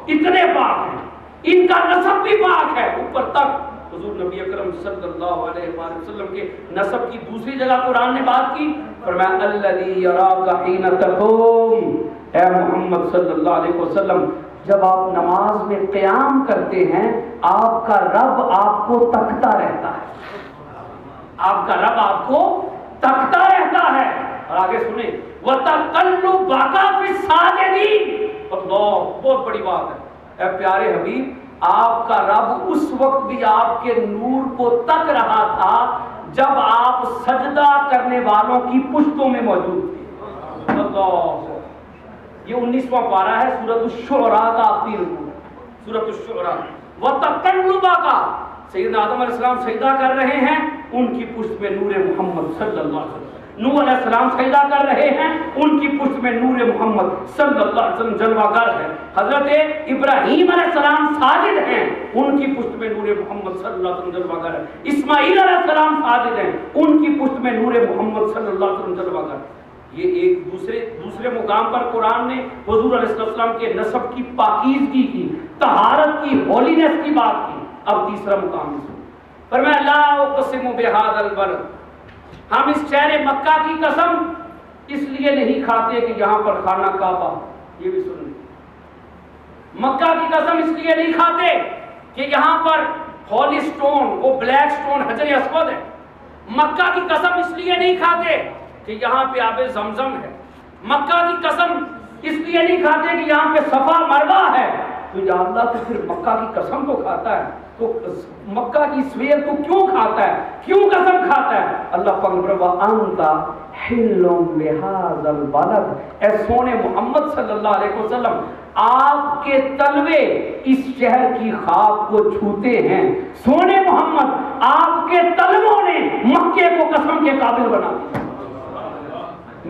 اتنے پاک ہیں، ان کا نسب بھی پاک ہے. اوپر تک حضور نبی اکرم صلی اللہ علیہ وآلہ وسلم کے نسب کی دوسری جگہ قرآن نے بات کی، فرمایا الذی یراک حین تقوم، اے محمد صلی اللہ علیہ وسلم جب آپ نماز میں قیام کرتے ہیں آپ کا رب آپ کو تکتا رہتا ہے، آپ کا رب آپ کو تکتا رہتا ہے. اور آگے سنیں وَتَقَلُّبَكَ فِي السَّاجِدِينَ، اللہ بہت بڑی بات ہے. اے پیارے حبیب، آپ کا رب اس وقت بھی آپ کے نور کو تک رہا تھا جب آپ سجدہ کرنے والوں کی پشتوں میں موجود تھے. اللہ، یہ 19واں پارہ ہے سورۃ الشعراء کا آخری رکوع، سورۃ الشعراء. وَتَقَلُّبَكَ، سیدنا آدم علیہ السلام سجدہ کر رہے ہیں، ان کی پشت میں نور محمد صلی اللہ علیہ وسلم. نوح علیہ السلام سجدہ کر رہے ہیں، ان کی پشت میں نور محمد صلی اللہ علیہ وسلم جلوہ گر ہے. حضرت ابراہیم علیہ السلام ساجد ہیں، ان کی پشت میں نور محمد صلی اللہ علیہ وسلم جلوہ گر ہے. اسماعیل علیہ السلام ساجد ہیں، ان کی پشت میں نور محمد صلی اللہ علیہ وسلم جلوہ گر. یہ ایک دوسرے مقام پر قرآن نے حضور علیہ السلام کے نسب کی پاکیزگی کی، طہارت کی، ہولینس کی بات کی. اب تیسرا مقام ہے، فرمایا لا اقسم بہذا البلد، ہم اس شہر مکہ کی قسم اس لیے نہیں کھاتے کہ یہاں پر خانہ کعبہ، یہ بھی سن لیں، مکہ کی قسم اس لیے نہیں کھاتے کہ یہاں پر ہولی سٹون، وہ بلیک سٹون حجر اسود ہے. مکہ کی قسم اس لیے نہیں کھاتے کہ یہاں پہ آب زمزم ہے. مکہ کی قسم اس لیے نہیں کھاتے کہ یہاں پہ صفا مروہ ہے. تو یا اللہ تو پھر مکہ کی قسم تو کھاتا ہے، تو مکہ کی سویر تو کیوں کھاتا ہے، کیوں قسم کھاتا ہے؟ اللہ پاک وَأَنْتَ حِلٌّ بِهَذَا الْبَلَدِ، اے سونے محمد صلی اللہ علیہ وسلم آپ کے تلوے اس شہر کی خاک کو چھوتے ہیں. سونے محمد آپ کے تلووں نے مکے کو قسم کے قابل بنا دیا.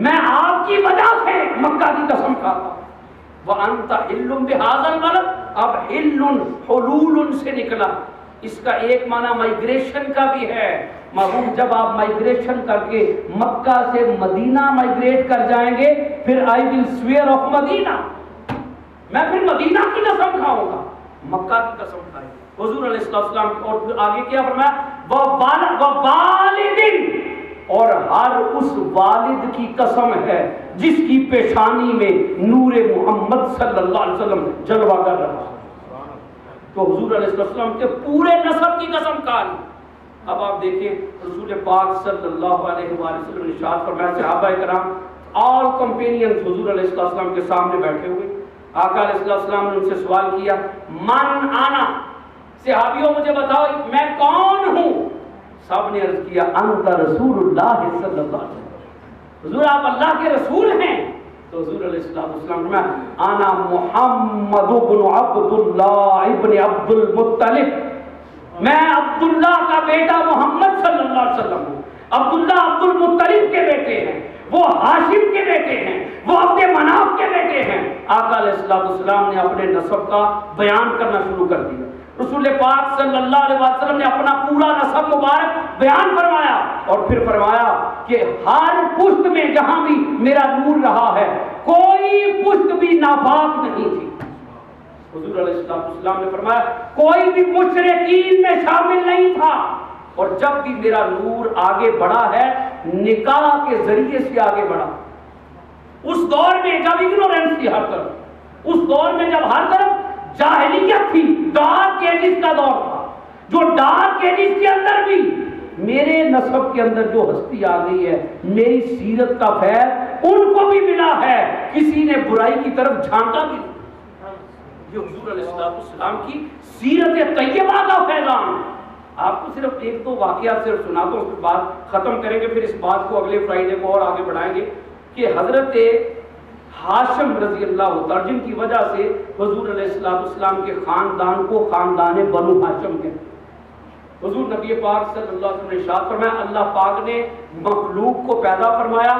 میں آپ کی وجہ سے مکہ کی قسم کھاتا. وَأَنْتَ حِلٌّ بِهَذَا الْبَلَدِ. اب حلٌ حلول سے نکلا. اس کا ایک معنی مائگریشن کا بھی ہے. محبوب جب آپ مائگریشن کر کے مکہ سے مدینہ مائگریٹ کر جائیں گے پھر I will swear of مدینہ, میں پھر مدینہ کی قسم کھاؤں گا, مکہ کی قسم کھائے حضور علیہ السلام. اور پھر آگے کیا فرمایا, وَوَالِدٍ, اور ہر اس والد کی قسم ہے جس کی پیشانی میں نور محمد صلی اللہ علیہ وسلم جلوہ کر رہا ہے. تو حضور علیہ السلام کے پورے نسب کی قسم کھا لی. اب آپ دیکھیں رسول پاک صلی اللہ علیہ وآلہ وسلم نے ارشاد فرمایا, صحابہ کرام آل کمپینینز حضور علیہ السلام کے سامنے بیٹھے ہوئے. آقا علیہ السلام نے ان سے سوال کیا, من آنا, صحابیوں مجھے بتاؤ میں کون ہوں؟ سب نے عرض کیا, انت رسول اللہ صلی اللہ علیہ وسلم, حضور آپ اللہ کے رسول ہیں. تو حضور علیہ السلام نے انا محمد بن عبداللہ ابن عبد المطلب, میں عبداللہ کا بیٹا محمد صلی اللہ علیہ وسلم ہوں. عبداللہ عبد المطلب کے بیٹے ہیں, وہ ہاشم کے بیٹے ہیں, وہ عبد مناف کے بیٹے ہیں. آقا علیہ السلام نے اپنے نسب کا بیان کرنا شروع کر دیا. رسول پاک صلی اللہ علیہ وسلم نے اپنا پورا نسب مبارک بیان فرمایا اور پھر فرمایا کہ ہر پشت میں جہاں بھی میرا نور رہا ہے کوئی پشت بھی ناپاک نہیں تھی. حضور علیہ السلام نے فرمایا کوئی بھی مشرکین میں شامل نہیں تھا. اور جب بھی میرا نور آگے بڑھا ہے نکاح کے ذریعے سے آگے بڑھا. اس دور میں جب اگنورنس تھی ہر طرف, اس دور میں جب ہر طرف جاہلیت تھی, ڈارک ایجز کا دور تھا, جو ڈارک ایجز کے اندر بھی میرے نسب کے اندر جو ہستی آ گئی ہے, میری سیرت کا فیض ان کو بھی ملا ہے, کسی نے برائی کی طرف جھانکا بھی نہیں. یہ حضور علیہ السلام کی سیرت طیبہ کا فیضان. آپ کو صرف ایک دو واقعات صرف سناتا ہوں, پھر بات ختم کریں گے, پھر اس بات کو اگلے فرائیڈے کو اور آگے بڑھائیں گے. کہ حضرت ہاشم رضی اللہ عنہ جن کی وجہ سے حضور علیہ السلام کے خاندان کو خاندان بنو ہاشم کہتے ہیں. حضور نبی پاک صلی اللہ علیہ وسلم نے ارشاد فرمایا اللہ پاک نے مخلوق کو پیدا فرمایا,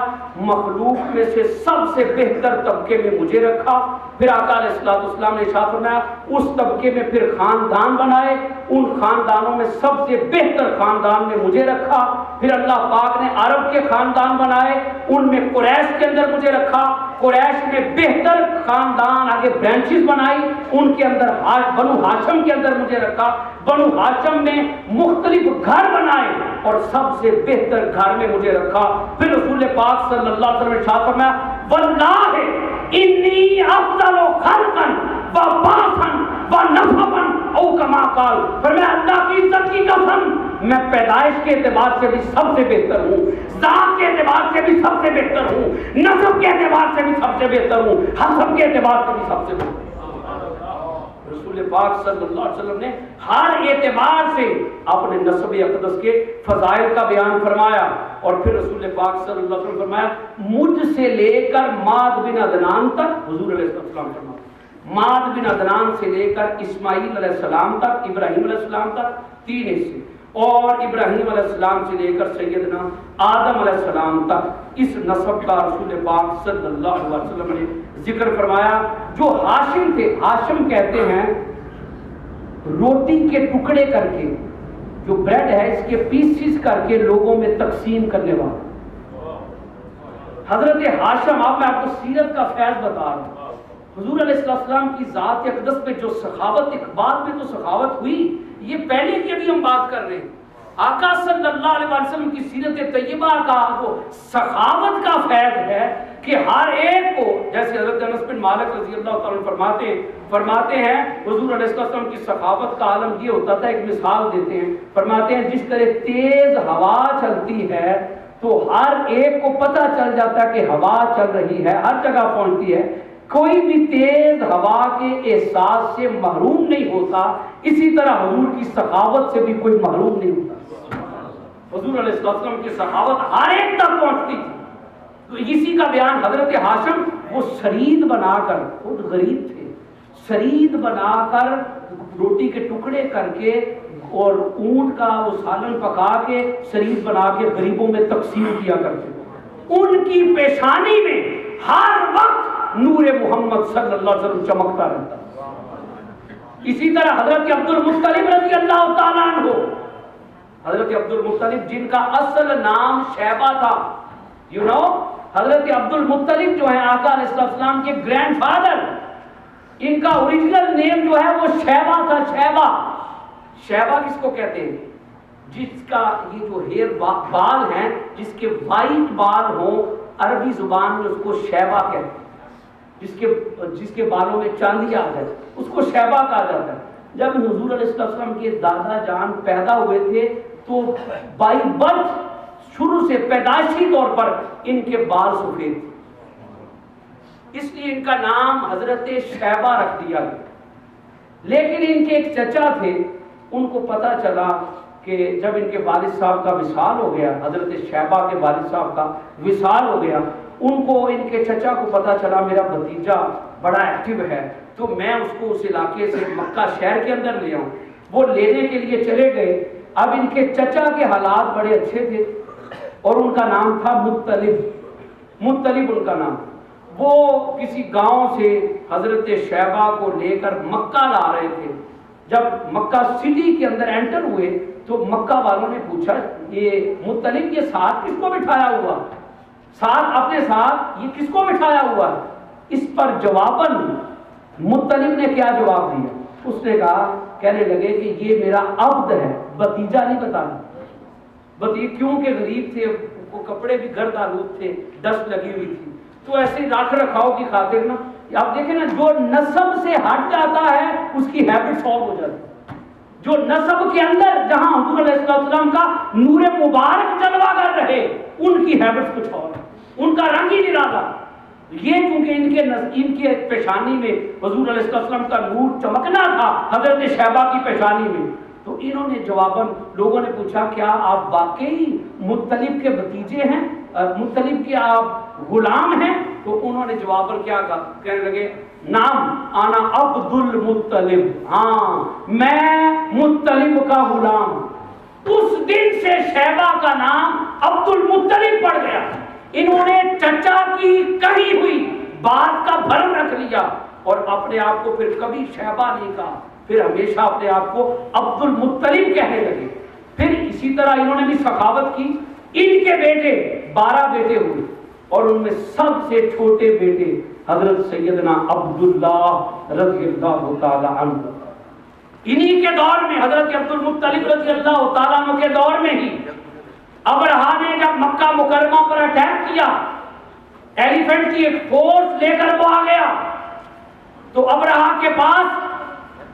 مخلوق میں سے سب سے بہتر طبقے میں مجھے رکھا. پھر آقا علیہ السلام نے ارشاد فرمایا اس طبقے میں پھر خاندان بنائے, ان خاندانوں میں سب سے بہتر خاندان میں مجھے رکھا. پھر اللہ پاک نے عرب کے خاندان بنائے, ان میں قریش کے اندر مجھے رکھا. قریش میں بہتر خاندان آگے برانچز بنائی, ان کے اندر بنو ہاشم کے اندر مجھے رکھا. بنو ہاشم میں مختلف گھر بنائے اور سب سے بہتر گھر میں مجھے رکھا. پھر رسول پاک صلی اللہ علیہ وسلم نے ارشاد فرمایا واللہ انی افضل خلقا و باسا و نسبا او کما قال, فرمایا اللہ کی عزت کی قسم میں پیدائش کے اعتبار سے بھی سب سے بہتر ہوں, ذات کے اعتبار سے بھی سب سے بہتر ہوں, نسب کے اعتبار سے بھی سب سے بہتر ہوں, حسب کے اعتبار سے بھی سب سے بہتر ہوں. رسول پاک صلی اللہ علیہ وسلم نے ہر اعتبار سے اپنے نسب اقدس کے فضائل کا بیان فرمایا. اور پھر رسول پاک صلی اللہ علیہ وسلم فرمایا مجھ سے لے کر ماد بن عدنان تک, حضور علیہ السلام فرمایا ماد بن عدنان سے لے کر اسماعیل علیہ السلام تک, ابراہیم علیہ السلام تک, 3 حصے, اور ابراہیم علیہ السلام سے لے کر سیدنا آدم علیہ السلام تک اس نسب کا رسول پاک صلی اللہ علیہ وسلم نے ذکر فرمایا. جو ہاشم تھے, ہاشم کہتے ہیں روٹی کے ٹکڑے کر کے, جو بریڈ ہے اس کے پیسز کر کے لوگوں میں تقسیم کرنے والا. حضرت ہاشم, آپ میں آپ کو سیرت کا فیض بتا رہا ہوں. حضور علیہ السلام کی ذات اقدس میں جو سخاوت, اقبال میں تو سخاوت ہوئی, یہ پہلے کی ابھی ہم بات کر رہے ہیں. آقا صلی اللہ علیہ وسلم کی سیرت طیبہ کا وہ سخاوت کا فیض ہے کہ ہر ایک کو, جیسے حضرت انس بن مالک رضی اللہ تعالیٰ فرماتے ہیں حضور علیہ السلام کی سخاوت کا عالم یہ ہوتا تھا, ایک مثال دیتے ہیں, فرماتے ہیں جس طرح تیز ہوا چلتی ہے تو ہر ایک کو پتہ چل جاتا ہے کہ ہوا چل رہی ہے, ہر جگہ پہنچتی ہے, کوئی بھی تیز ہوا کے احساس سے محروم نہیں ہوتا. اسی طرح حضور کی سخاوت سے بھی کوئی محروم نہیں ہوتا. حضور علیہ السلام کی سخاوت ہر ایک تک پہنچتی تھی. تو اسی کا بیان حضرت ہاشم, وہ شرید بنا کر, خود غریب تھے, شرید بنا کر روٹی کے ٹکڑے کر کے اور اونٹ کا وہ سالن پکا کے شریف بنا کے غریبوں میں تقسیم کیا کرتے تھے۔ ان کی پیشانی میں ہر وقت نور محمد صلی اللہ علیہ وسلم چمکتا رہتا۔ اسی طرح حضرت عبد المطلب رضی اللہ تعالیٰ عنہ، حضرت عبد المطلب جن کا اصل نام شیبہ تھا، حضرت عبد المطلب جو ہیں آقا علیہ السلام کے گرینڈ فادر، ان کا اوریجنل نیم جو ہے وہ شیبہ تھا۔ شیبہ کس کو کہتے ہیں؟ جس کا یہ جو ہیئر بال ہیں، جس کے وائٹ بال ہوں، عربی زبان میں اس کو شیبہ کہتے ہیں۔ جس کے بالوں میں چاندی آ جائے اس کو شیبہ کہا جاتا ہے۔ جب حضور علیہ السلام کے دادا جان پیدا ہوئے تھے تو بائی برتھ شروع سے پیدائشی طور پر ان کے بال سفید تھے، اس لیے ان کا نام حضرت شیبہ رکھ دیا گیا۔ لیکن ان کے ایک چچا تھے، ان کو پتا چلا کہ جب ان کے والد صاحب کا وصال ہو گیا، حضرت شیبہ کے والد صاحب کا وصال ہو گیا، ان کو ان کے چچا کو پتا چلا میرا بھتیجا بڑا ایکٹیو ہے، تو میں اس کو اس علاقے سے مکہ شہر کے اندر لے آؤں۔ وہ لینے کے لیے چلے گئے۔ اب ان کے چچا کے حالات بڑے اچھے تھے اور ان کا نام تھا مطلب ان کا نام۔ وہ کسی گاؤں سے حضرت شیبہ کو لے کر مکہ لا رہے تھے۔ جب مکہ سٹی کے اندر انٹر ہوئے تو مکہ والوں نے پوچھا یہ مطلب یہ ساتھ کس کو بٹھایا ہوا، ساتھ اپنے ساتھ یہ کس کو بٹھایا ہوا؟ اس پر جواباً مطلب نے کیا جواب دیا؟ اس نے کہا، کہنے لگے کہ یہ میرا عبد ہے، بھتیجا نہیں بتانا۔ کیونکہ غریب تھے، وہ کپڑے بھی گرد آلود تھے، ڈسٹ لگی ہوئی تھی، تو ایسے رکھ رکھاؤ کی خاطر نا، آپ دیکھیں نا، جو نسب سے ہٹ جاتا ہے اس کی ہیبٹ سالو ہو جاتی ہے۔ جو نسب کے اندر جہاں حضور علیہ السلام کا نور مبارک جلوہ گر رہے، ان کی ہیبٹ کچھ اور ہے، ان کا رنگ ہی نرالا۔ یہ چونکہ ان کے پیشانی میں حضور علیہ السلام کا نور چمکنا تھا، حضرت شیبہ کی پیشانی میں، تو انہوں نے جواباً، لوگوں نے پوچھا کیا آپ واقعی مطلب کے بھتیجے ہیں، مطلب کے آپ غلام ہیں؟ تو انہوں نے جواباً کیا کہا، کہنے لگے نام انا عبد المطلب، ہاں میں مطلب کا غلام۔ اس دن سے شیبہ کا نام عبد المطلب پڑ گیا۔ انہوں نے چچا کی کہی ہوئی بات کا بھرم رکھ لیا اور اپنے آپ کو پھر کبھی شیبہ نہیں کہا، پھر ہمیشہ اپنے آپ کو عبد المطلب کہنے لگے۔ پھر اسی طرح انہوں نے بھی سخاوت کی۔ ان کے بیٹے 12 بیٹے ہوئے اور ان میں سب سے چھوٹے بیٹے حضرت سیدنا عبداللہ رضی اللہ تعالی عنہ۔ انہی کے دور میں، حضرت عبد المطلب رضی اللہ تعالیٰ عنہ کے دور میں ہی ابرہا نے جب مکہ مکرمہ پر اٹیک کیا، ایلیفنٹ کی ایک فورس لے کر وہ آ گیا، تو ابرہا کے پاس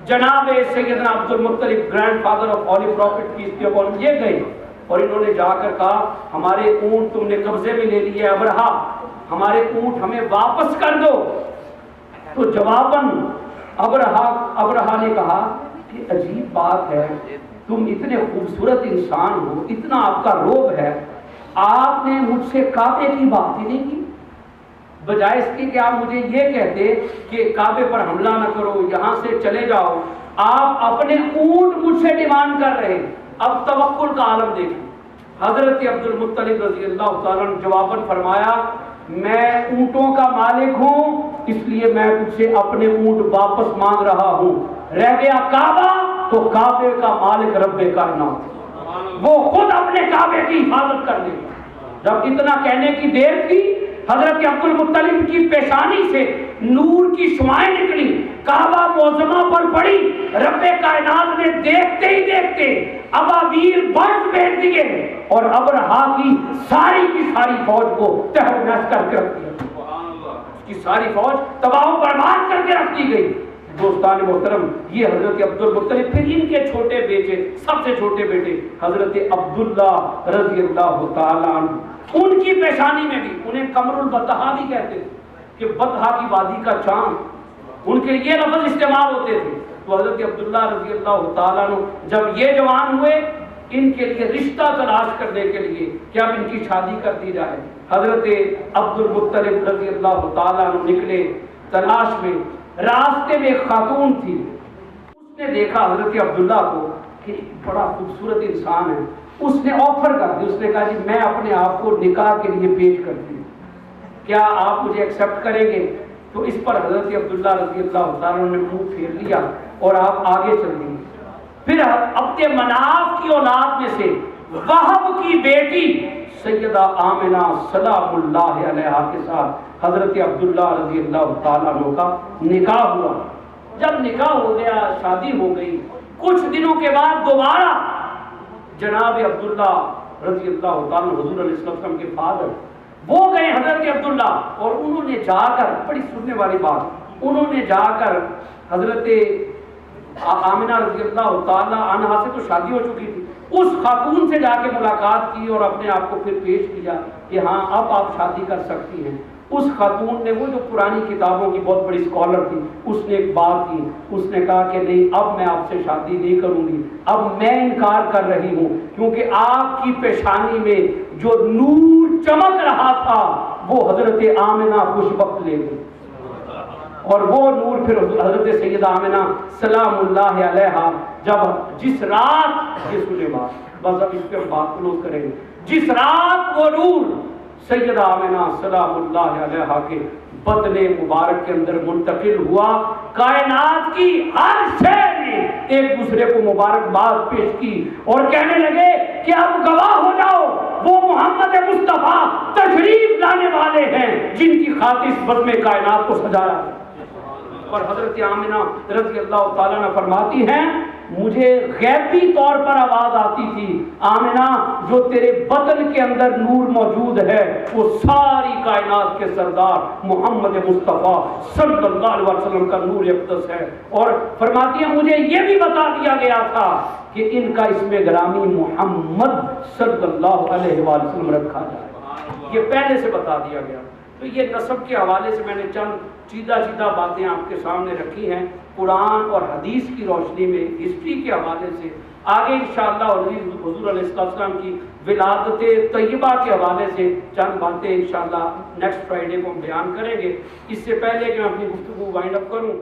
جناب سیدنا عبد المطلب grand father of holy prophet کی استقبال یہ گئے اور انہوں نے جا کر کہا ہمارے اونٹ تم نے قبضے میں لے لیے ابرہا، ہمارے اونٹ ہمیں واپس کر دو۔ تو جواباً ابرہا نے کہا کہ عجیب بات ہے، تم اتنے خوبصورت انسان ہو، اتنا آپ کا روب ہے، آپ نے مجھ سے کعبے کی بات ہی نہیں کی، بجائے اس کی کہ آپ مجھے یہ کہتے کہ کعبے پر حملہ نہ کرو، یہاں سے چلے جاؤ، آپ اپنے اونٹ مجھ سے ڈیمانڈ کر رہے۔ اب توکل کا عالم دیکھیں، حضرت عبد المطلب رضی اللہ تعالیٰ نے جواباً فرمایا میں اونٹوں کا مالک ہوں، اس لیے میں تجھ سے اپنے اونٹ واپس مانگ رہا ہوں، رہ گیا کعبہ تو کعبے کا مالک رب کائنات، وہ خود اپنے کعبے کی حفاظت کر لے۔ جب اتنا کہنے کی دیر تھی، حضرت عبد المطلب کی پیشانی سے نور کی شعائیں نکلی، کعبہ معظمہ پر پڑی، رب کائنات نے دیکھتے ہی دیکھتے ابابیل برف بھیج دیے اور ابرہا کی ساری فوج کو تہس نہس کر کے رکھ دیا، اس کی ساری فوج تباہ و برباد کر کے رکھ دی گئی۔ دوستان محترم، یہ حضرت عبد المطلب، پھر ان کے چھوٹے بیٹے، سب سے چھوٹے بیٹے حضرت عبداللہ رضی اللہ تعالیٰ عنہ، ان کی پیشانی میں بھی انہیں قمر البطحا بھی کہتے تھے کہ بطحا کی وادی کا چاند، ان کے یہ لفظ استعمال ہوتے تھے۔ تو حضرت عبداللہ رضی اللہ تعالیٰ عنہ جب یہ جوان ہوئے، ان کے لیے رشتہ تلاش کرنے کے لیے کہ اب ان کی شادی کر دی جائے، حضرت عبد المطلب رضی اللہ تعالیٰ عنہ نکلے تلاش میں۔ راستے میں ایک خاتون تھی، اس نے دیکھا حضرت عبداللہ کو کہ بڑا خوبصورت انسان ہے، اس نے آفر کر دی، اس نے کہا جی میں اپنے آپ کو نکاح کے لیے پیش کرتی ہوں، کیا آپ مجھے ایکسیپٹ کریں گے؟ تو اس پر حضرت عبداللہ رضی اللہ تعالیٰ نے منہ پھیر لیا اور آپ آگے چل گئی۔ پھر عبد مناف کی اولاد میں سے وہب کی بیٹی سیدہ آمنہ سلام اللہ علیہا کے ساتھ حضرت عبداللہ رضی اللہ تعالیٰ عنہ کا نکاح ہوا۔ جب نکاح ہو گیا، شادی ہو گئی، کچھ دنوں کے بعد دوبارہ جناب عبداللہ رضی اللہ تعالیٰ حضور علیہ السلام کے فادر وہ گئے حضرت عبداللہ، اور انہوں نے جا کر، بڑی سننے والی بات، انہوں نے جا کر حضرت آمنہ رضی اللہ تعالیٰ عنہا سے تو شادی ہو چکی تھی، اس خاتون سے جا کے ملاقات کی اور اپنے آپ کو پھر پیش کیا کہ ہاں اب آپ شادی کر سکتی ہیں۔ اس خاتون نے، وہ جو پرانی کتابوں کی بہت بڑی اسکالر تھی، اس نے ایک بات کی، اس نے کہا کہ نہیں اب میں آپ سے شادی نہیں کروں گی، اب میں انکار کر رہی ہوں، کیونکہ آپ کی پیشانی میں جو نور چمک رہا تھا وہ حضرت آمنہ خوش وقت لے گئی، اور وہ نور پھر حضرت سیدہ آمنہ سلام اللہ علیہا جس رات، یہ سنے بات، بس اب اس پہ ہم بات کلوز کریں گے، جس رات وہ نور سیدہ آمنہ سلام اللہ علیہا کے بدن مبارک کے اندر منتقل ہوا، کائنات کی ہر شے نے ایک دوسرے کو مبارکباد پیش کی اور کہنے لگے کہ اب گواہ ہو جاؤ، وہ محمد مصطفیٰ تشریف لانے والے ہیں جن کی خاطر اس بزم کائنات کو سجایا۔ اور حضرت آمنہ رضی اللہ تعالیٰ نے فرماتی ہیں مجھے غیبی طور پر آواز آتی تھی، آمنہ جو تیرے بدن کے اندر نور موجود ہے وہ ساری کائنات کے سردار محمد مصطفیٰ صلی اللہ علیہ وسلم کا نور اقدس ہے، اور فرماتی ہیں مجھے یہ بھی بتا دیا گیا تھا کہ ان کا اسم گرامی محمد صلی اللہ علیہ وسلم رکھا جائے، یہ پہلے سے بتا دیا گیا۔ تو یہ نسب کے حوالے سے میں نے چند سیدھا باتیں آپ کے سامنے رکھی ہیں، قرآن اور حدیث کی روشنی میں، ہسٹری کے حوالے سے۔ آگے انشاءاللہ حضور علیہ السلام کی ولادت طیبہ کے حوالے سے چند باتیں انشاءاللہ نیکسٹ فرائیڈے کو ہم بیان کریں گے۔ اس سے پہلے کہ میں اپنی گفتگو وائنڈ اپ کروں،